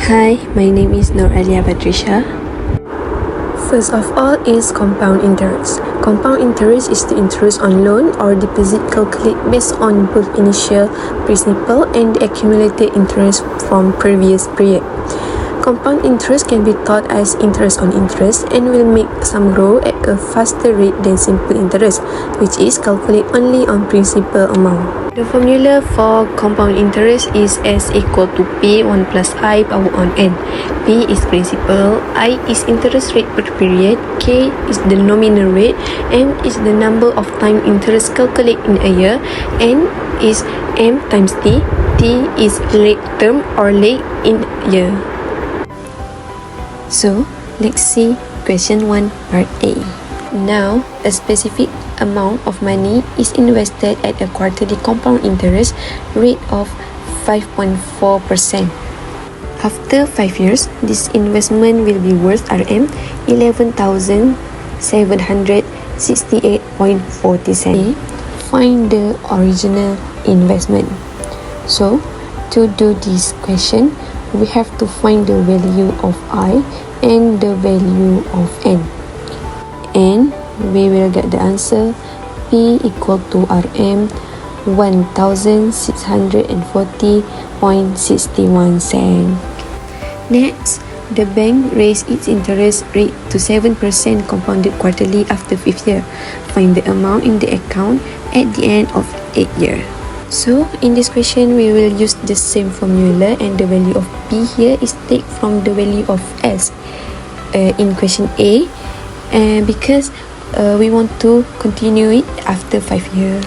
Hi, my name is Nur Alia Patricia. First of all is compound interest. Compound interest is the interest on loan or deposit calculated based on both initial principal and the accumulated interest from previous period. Compound interest can be thought as interest on interest and will make some grow at a faster rate than simple interest, which is calculated only on principal amount. The formula for compound interest is S equal to P1 plus I power on N. P is principal, I is interest rate per period, K is the nominal rate, M is the number of time interest calculated in a year, N is M times T, T is late term or late in year. So, let's see question 1 part A. Now, a specific amount of money is invested at a quarterly compound interest rate of 5.4%. After 5 years, this investment will be worth RM 11,768.40. Find the original investment. So, to do this question, we have to find the value of I and the value of N. And we will get the answer P equal to RM 1,640.61 cents. Next, the bank raised its interest rate to 7% compounded quarterly after 5th year. Find the amount in the account at the end of 8th year. So, in this question, we will use the same formula and the value of P here is taken from the value of S in question A because we want to continue it after 5 years.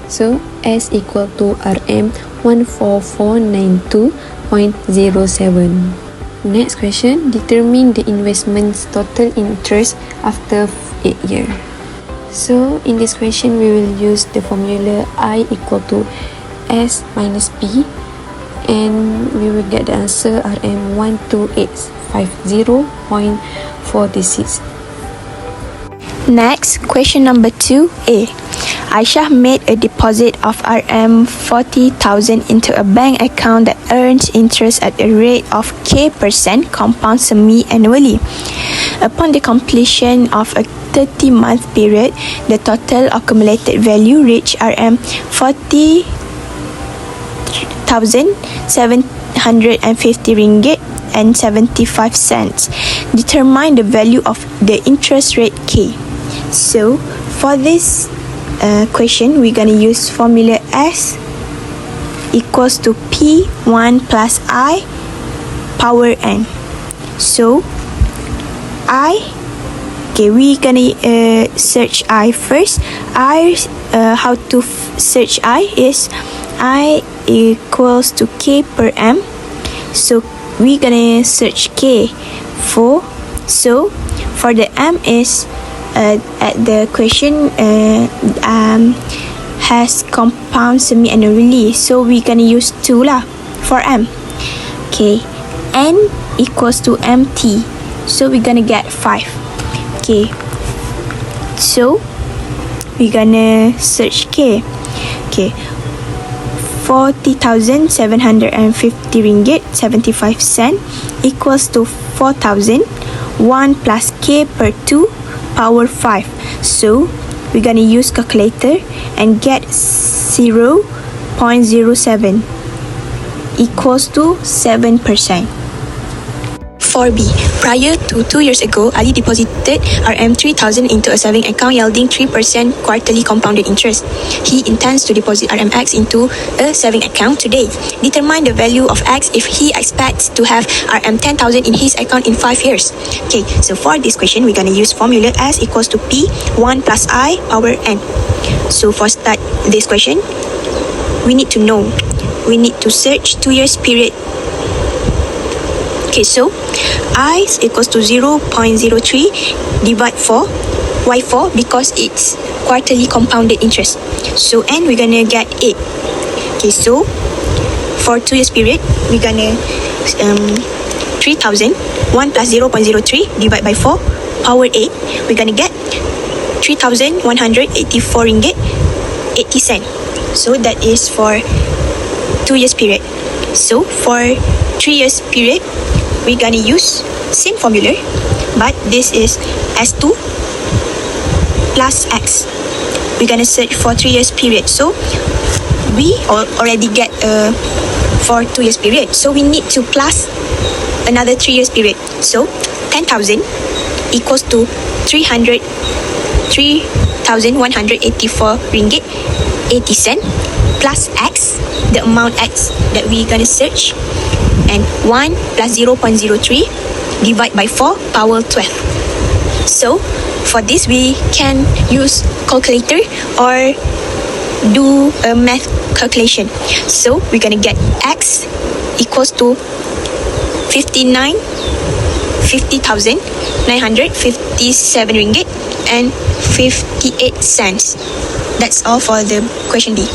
So, S equal to RM 14492.07. Next question, determine the investment's total interest after 8 years. So, in this question, we will use the formula I equal to S minus P and we will get the answer RM 12850.46. Next, question number 2A. Aisha made a deposit of RM 40,000 into a bank account that earns interest at a rate of K% compound semi-annually. Upon the completion of a 30-month period, the total accumulated value reached RM 40,750 ringgit and 75 cents. Determine the value of the interest rate K. So, for this question, we're going to use formula S equals to P1 plus I power N. So, we're gonna search I first. How to search I is I equals to K per M. So we're gonna search K for the M is at the question has compound semi-annually. So we're gonna use 2 lah for M. Okay, N equals to MT. So we're gonna get 5. Okay, so we're gonna search K. Okay, 40,750 ringgit 75 cent equals to 4,000. 1 plus K per 2 power 5. So we're gonna use calculator and get 0.07 equals to 7%. 4B. Prior to 2 years ago, Ali deposited RM 3,000 into a saving account yielding 3% quarterly compounded interest. He intends to deposit RMX into a saving account today. Determine the value of X if he expects to have RM 10,000 in his account in 5 years. Okay, so for this question, we're going to use formula S equals to P1 plus I power N. So for start this question, we need to know. We need to search 2 years period. Okay, so I is equals to 0.03 divide 4. Why 4? Because it's quarterly compounded interest. So N we're gonna get 8. Okay, so for 2 years period, we're gonna 3,000. 1 plus 0.03 divide by 4 power 8. We're gonna get 3,184 ringgit 80 cent. So that is for 2 years period. So for 3 years period, we're gonna use same formula, but this is S2 plus X. We're gonna search for 3 years period. So we already get for 2 years period. So we need to plus another 3 years period. So 10,000 equals to 3,184 ringgit 80 cent plus X, the amount X that we're gonna search, and 1 plus 0.03 divide by 4 power 12. So for this we can use calculator or do a math calculation. So we're gonna get X equals to 50,957 ringgit and 58 cents. That's all for the question B.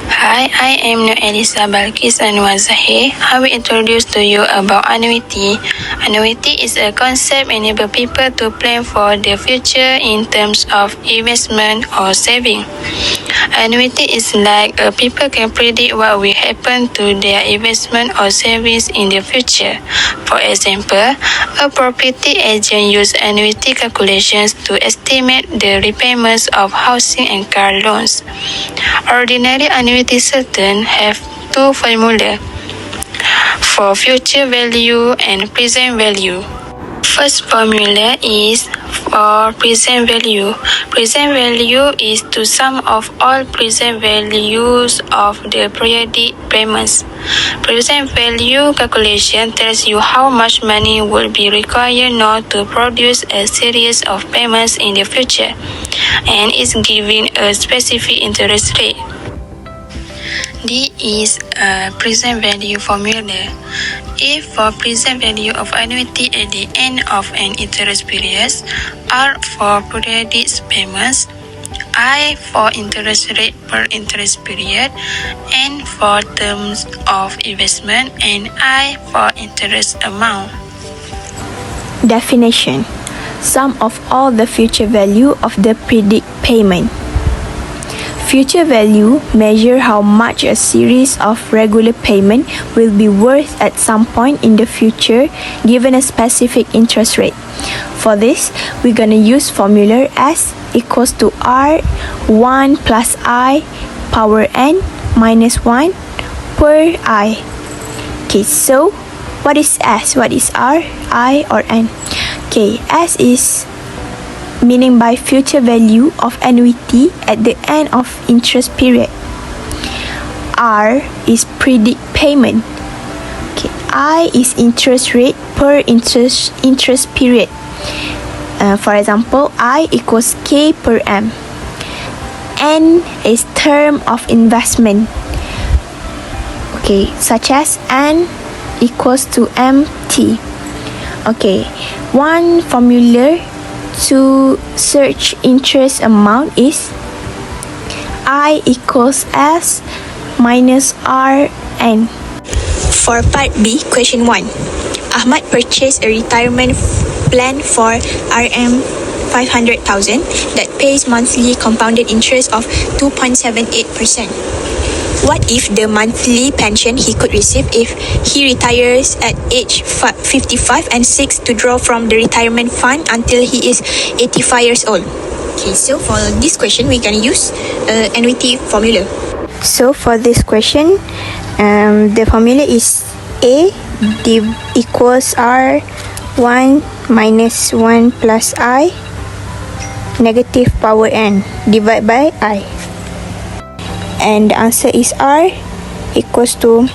Hi, I am Nur Elisa Balkis Anwar Zahir. I will introduce to you about annuity. Annuity is a concept enable people to plan for the future in terms of investment or saving. Annuity is like people can predict what will happen to their investment or savings in the future. For example, a property agent uses annuity calculations to estimate the repayments of housing and car loans. Ordinary annuity certain have two formulas for future value and present value. First formula is for present value. Present value is the sum of all present values of the periodic payments. Present value calculation tells you how much money will be required not to produce a series of payments in the future, and is given a specific interest rate. D is a present value formula. If for present value of annuity at the end of an interest period, R for periodic payments, I for interest rate per interest period, N for terms of investment, and I for interest amount. Definition: sum of all the future value of the predict payment. Future value measure how much a series of regular payment will be worth at some point in the future given a specific interest rate. For this, we're going to use formula S equals to R1 plus I power N minus 1 per I. Okay, so what is S? What is R, I, or N? Okay, S is meaning by future value of annuity at the end of interest period. R is predict payment. Okay, I is interest rate per interest period. For example, I equals K per M. N is term of investment. Okay, such as N equals to MT. Okay, one formula to search interest amount is I equals S minus RN. For part B, question 1. Ahmad purchased a retirement plan for RM 500,000 that pays monthly compounded interest of 2.78%. What if the monthly pension he could receive if he retires at age 55 and seeks to draw from the retirement fund until he is 85 years old? Okay, so for this question, we're going to use annuity formula. So for this question, the formula is A equals R1 minus 1 plus I negative power N divided by I. And the answer is R equals to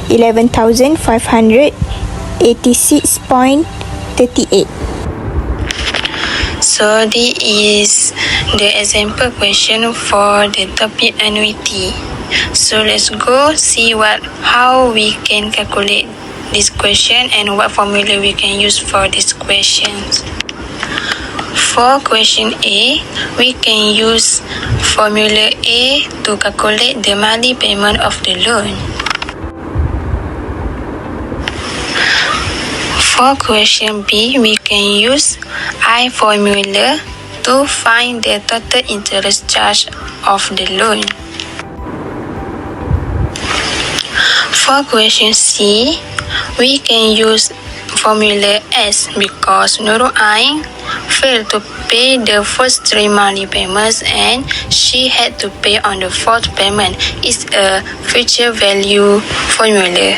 11,586.38. So this is the example question for the topic annuity. So let's go see how we can calculate this question and what formula we can use for this questions. For question A, we can use formula A to calculate the monthly payment of the loan. For question B, we can use I formula to find the total interest charge of the loan. For question C, We can use formula S because Nurul Ain failed to pay the first 3 monthly payments and she had to pay on the 4th payment. It's a future value formula.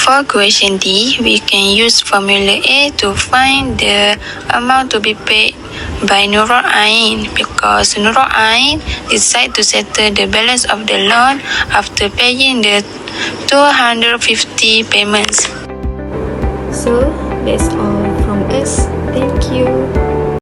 For question D, we can use formula A to find the amount to be paid by Nurul Ain because Nurul Ain decided to settle the balance of the loan after paying the 250 payments. So that's all from us. Thank you.